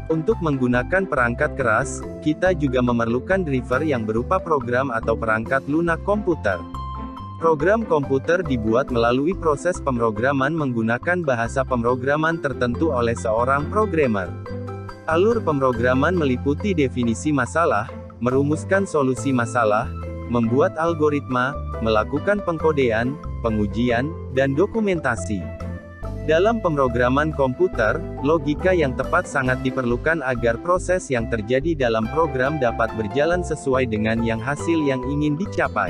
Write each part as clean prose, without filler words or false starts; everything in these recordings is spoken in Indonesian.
Untuk menggunakan perangkat keras, kita juga memerlukan driver yang berupa program atau perangkat lunak komputer. Program komputer dibuat melalui proses pemrograman menggunakan bahasa pemrograman tertentu oleh seorang programmer. Alur pemrograman meliputi definisi masalah, merumuskan solusi masalah, membuat algoritma, melakukan pengkodean, pengujian, dan dokumentasi. Dalam pemrograman komputer, logika yang tepat sangat diperlukan agar proses yang terjadi dalam program dapat berjalan sesuai dengan hasil yang ingin dicapai.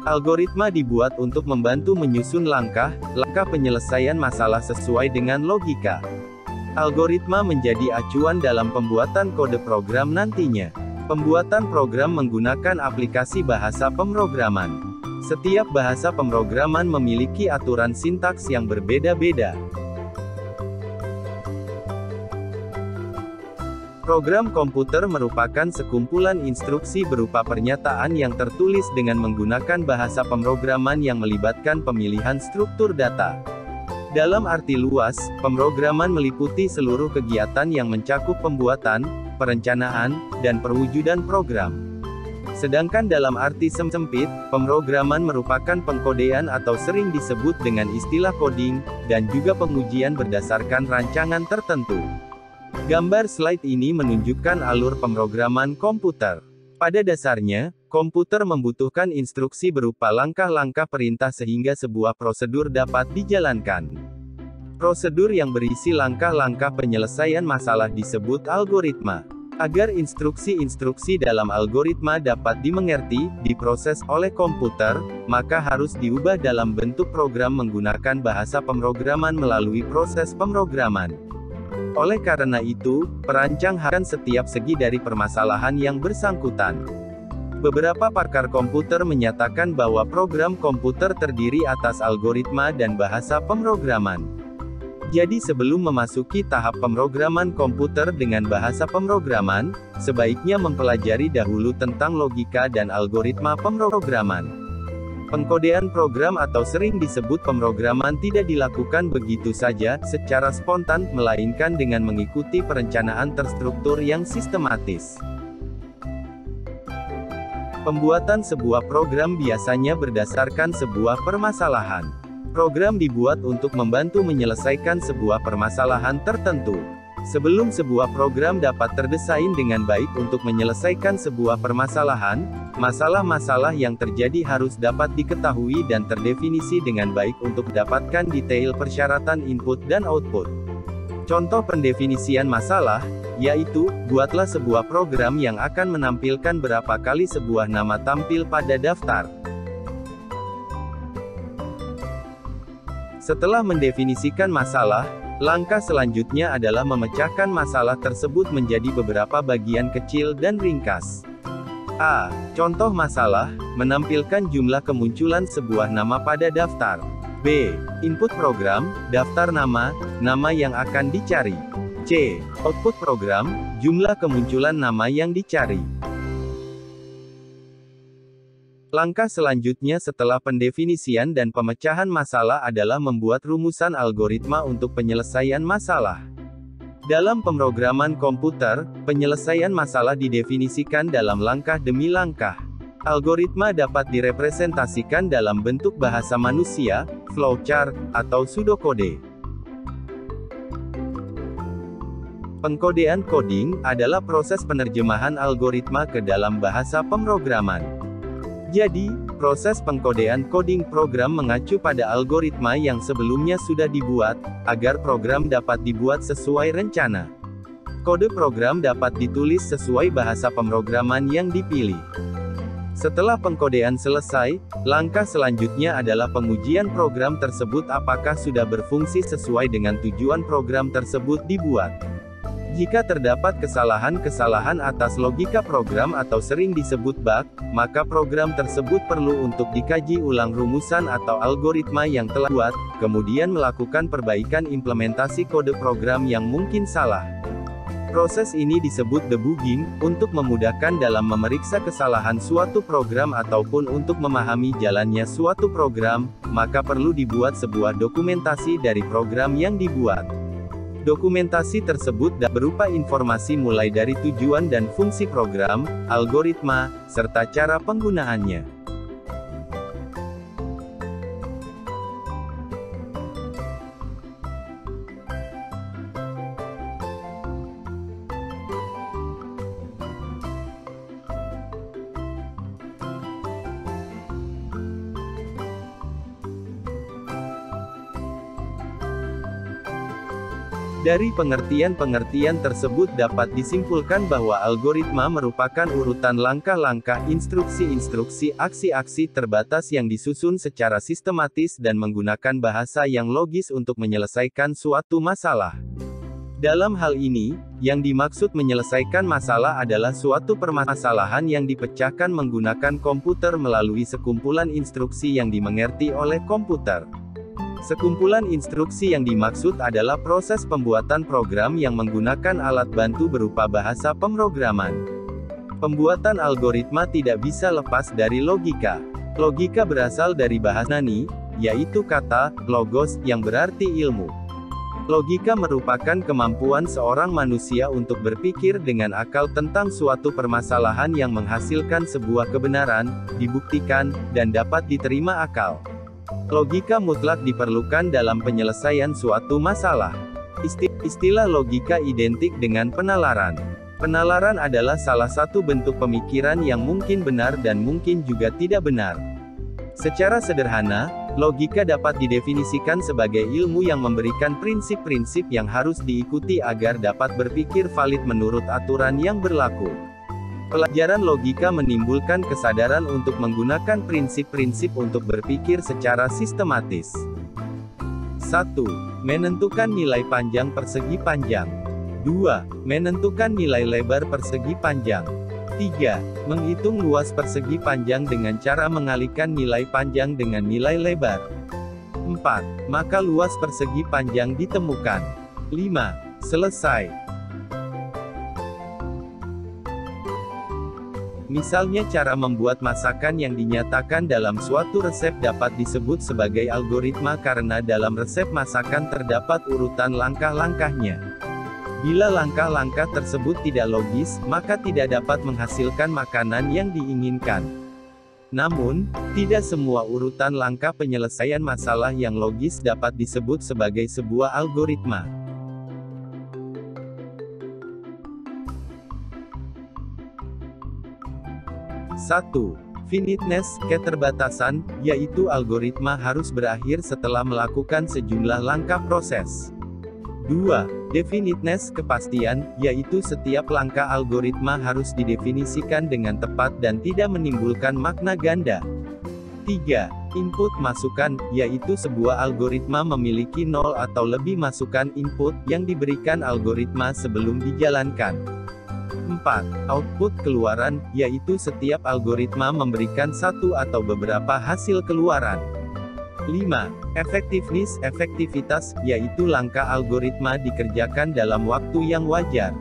Algoritma dibuat untuk membantu menyusun langkah-langkah penyelesaian masalah sesuai dengan logika. Algoritma menjadi acuan dalam pembuatan kode program nantinya. Pembuatan program menggunakan aplikasi bahasa pemrograman. Setiap bahasa pemrograman memiliki aturan sintaks yang berbeda-beda. Program komputer merupakan sekumpulan instruksi berupa pernyataan yang tertulis dengan menggunakan bahasa pemrograman yang melibatkan pemilihan struktur data. Dalam arti luas, pemrograman meliputi seluruh kegiatan yang mencakup pembuatan, perencanaan, dan perwujudan program. Sedangkan dalam arti sempit, pemrograman merupakan pengkodean atau sering disebut dengan istilah coding, dan juga pengujian berdasarkan rancangan tertentu. Gambar slide ini menunjukkan alur pemrograman komputer. Pada dasarnya, komputer membutuhkan instruksi berupa langkah-langkah perintah sehingga sebuah prosedur dapat dijalankan. Prosedur yang berisi langkah-langkah penyelesaian masalah disebut algoritma. Agar instruksi-instruksi dalam algoritma dapat dimengerti, diproses oleh komputer, maka harus diubah dalam bentuk program menggunakan bahasa pemrograman melalui proses pemrograman. Oleh karena itu, perancang harus setiap segi dari permasalahan yang bersangkutan. Beberapa pakar komputer menyatakan bahwa program komputer terdiri atas algoritma dan bahasa pemrograman. Jadi sebelum memasuki tahap pemrograman komputer dengan bahasa pemrograman, sebaiknya mempelajari dahulu tentang logika dan algoritma pemrograman. Pengkodean program atau sering disebut pemrograman tidak dilakukan begitu saja, secara spontan, melainkan dengan mengikuti perencanaan terstruktur yang sistematis. Pembuatan sebuah program biasanya berdasarkan sebuah permasalahan. Program dibuat untuk membantu menyelesaikan sebuah permasalahan tertentu. Sebelum sebuah program dapat terdesain dengan baik untuk menyelesaikan sebuah permasalahan, masalah-masalah yang terjadi harus dapat diketahui dan terdefinisi dengan baik untuk mendapatkan detail persyaratan input dan output. Contoh pendefinisian masalah, yaitu, buatlah sebuah program yang akan menampilkan berapa kali sebuah nama tampil pada daftar. Setelah mendefinisikan masalah, langkah selanjutnya adalah memecahkan masalah tersebut menjadi beberapa bagian kecil dan ringkas. A. Contoh masalah, menampilkan jumlah kemunculan sebuah nama pada daftar. B. Input program, daftar nama yang akan dicari. C. Output program, jumlah kemunculan nama yang dicari. Langkah selanjutnya setelah pendefinisian dan pemecahan masalah adalah membuat rumusan algoritma untuk penyelesaian masalah. Dalam pemrograman komputer, penyelesaian masalah didefinisikan dalam langkah demi langkah. Algoritma dapat direpresentasikan dalam bentuk bahasa manusia, flowchart, atau pseudokode. Pengkodean coding adalah proses penerjemahan algoritma ke dalam bahasa pemrograman. Jadi, proses pengkodean coding program mengacu pada algoritma yang sebelumnya sudah dibuat, agar program dapat dibuat sesuai rencana. Kode program dapat ditulis sesuai bahasa pemrograman yang dipilih. Setelah pengkodean selesai, langkah selanjutnya adalah pengujian program tersebut apakah sudah berfungsi sesuai dengan tujuan program tersebut dibuat. Jika terdapat kesalahan-kesalahan atas logika program atau sering disebut bug, maka program tersebut perlu untuk dikaji ulang rumusan atau algoritma yang telah dibuat, kemudian melakukan perbaikan implementasi kode program yang mungkin salah. Proses ini disebut debugging, untuk memudahkan dalam memeriksa kesalahan suatu program ataupun untuk memahami jalannya suatu program, maka perlu dibuat sebuah dokumentasi dari program yang dibuat. Dokumentasi tersebut berupa informasi mulai dari tujuan dan fungsi program, algoritma, serta cara penggunaannya. Dari pengertian-pengertian tersebut dapat disimpulkan bahwa algoritma merupakan urutan langkah-langkah, instruksi-instruksi, aksi-aksi terbatas yang disusun secara sistematis dan menggunakan bahasa yang logis untuk menyelesaikan suatu masalah. Dalam hal ini, yang dimaksud menyelesaikan masalah adalah suatu permasalahan yang dipecahkan menggunakan komputer melalui sekumpulan instruksi yang dimengerti oleh komputer. Sekumpulan instruksi yang dimaksud adalah proses pembuatan program yang menggunakan alat bantu berupa bahasa pemrograman. Pembuatan algoritma tidak bisa lepas dari logika. Logika berasal dari bahasa Yunani, yaitu kata logos, yang berarti ilmu. Logika merupakan kemampuan seorang manusia untuk berpikir dengan akal tentang suatu permasalahan yang menghasilkan sebuah kebenaran, dibuktikan, dan dapat diterima akal. Logika mutlak diperlukan dalam penyelesaian suatu masalah. Istilah logika identik dengan penalaran. Penalaran adalah salah satu bentuk pemikiran yang mungkin benar dan mungkin juga tidak benar. Secara sederhana, logika dapat didefinisikan sebagai ilmu yang memberikan prinsip-prinsip yang harus diikuti agar dapat berpikir valid menurut aturan yang berlaku. Pelajaran logika menimbulkan kesadaran untuk menggunakan prinsip-prinsip untuk berpikir secara sistematis. 1. Menentukan nilai panjang persegi panjang. 2. Menentukan nilai lebar persegi panjang. 3. Menghitung luas persegi panjang dengan cara mengalihkan nilai panjang dengan nilai lebar. 4. Maka luas persegi panjang ditemukan. 5. Selesai. Misalnya cara membuat masakan yang dinyatakan dalam suatu resep dapat disebut sebagai algoritma karena dalam resep masakan terdapat urutan langkah-langkahnya. Bila langkah-langkah tersebut tidak logis, maka tidak dapat menghasilkan makanan yang diinginkan. Namun, tidak semua urutan langkah penyelesaian masalah yang logis dapat disebut sebagai sebuah algoritma. 1. Finiteness, keterbatasan, yaitu algoritma harus berakhir setelah melakukan sejumlah langkah proses. 2. Definiteness, kepastian, yaitu setiap langkah algoritma harus didefinisikan dengan tepat dan tidak menimbulkan makna ganda. 3. Input masukan, yaitu sebuah algoritma memiliki 0 atau lebih masukan input yang diberikan algoritma sebelum dijalankan. 4. Output keluaran, yaitu setiap algoritma memberikan satu atau beberapa hasil keluaran. 5. Effectiveness, efektivitas, yaitu langkah algoritma dikerjakan dalam waktu yang wajar.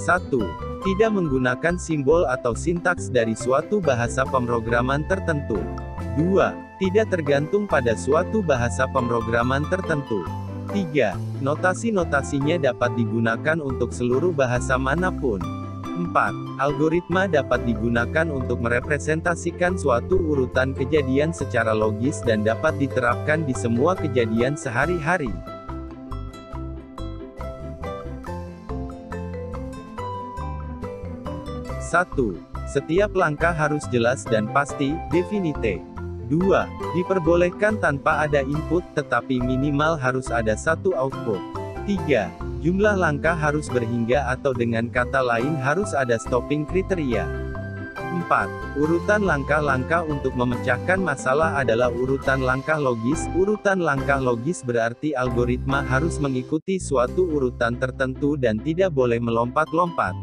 1. Tidak menggunakan simbol atau sintaks dari suatu bahasa pemrograman tertentu. 2. Tidak tergantung pada suatu bahasa pemrograman tertentu. 3. Notasi-notasinya dapat digunakan untuk seluruh bahasa manapun. 4. Algoritma dapat digunakan untuk merepresentasikan suatu urutan kejadian secara logis dan dapat diterapkan di semua kejadian sehari-hari. 1. Setiap langkah harus jelas dan pasti, definite. 2. Diperbolehkan tanpa ada input, tetapi minimal harus ada satu output. 3. Jumlah langkah harus berhingga atau dengan kata lain harus ada stopping kriteria. 4. Urutan langkah-langkah untuk memecahkan masalah adalah urutan langkah logis. Urutan langkah logis berarti algoritma harus mengikuti suatu urutan tertentu dan tidak boleh melompat-lompat.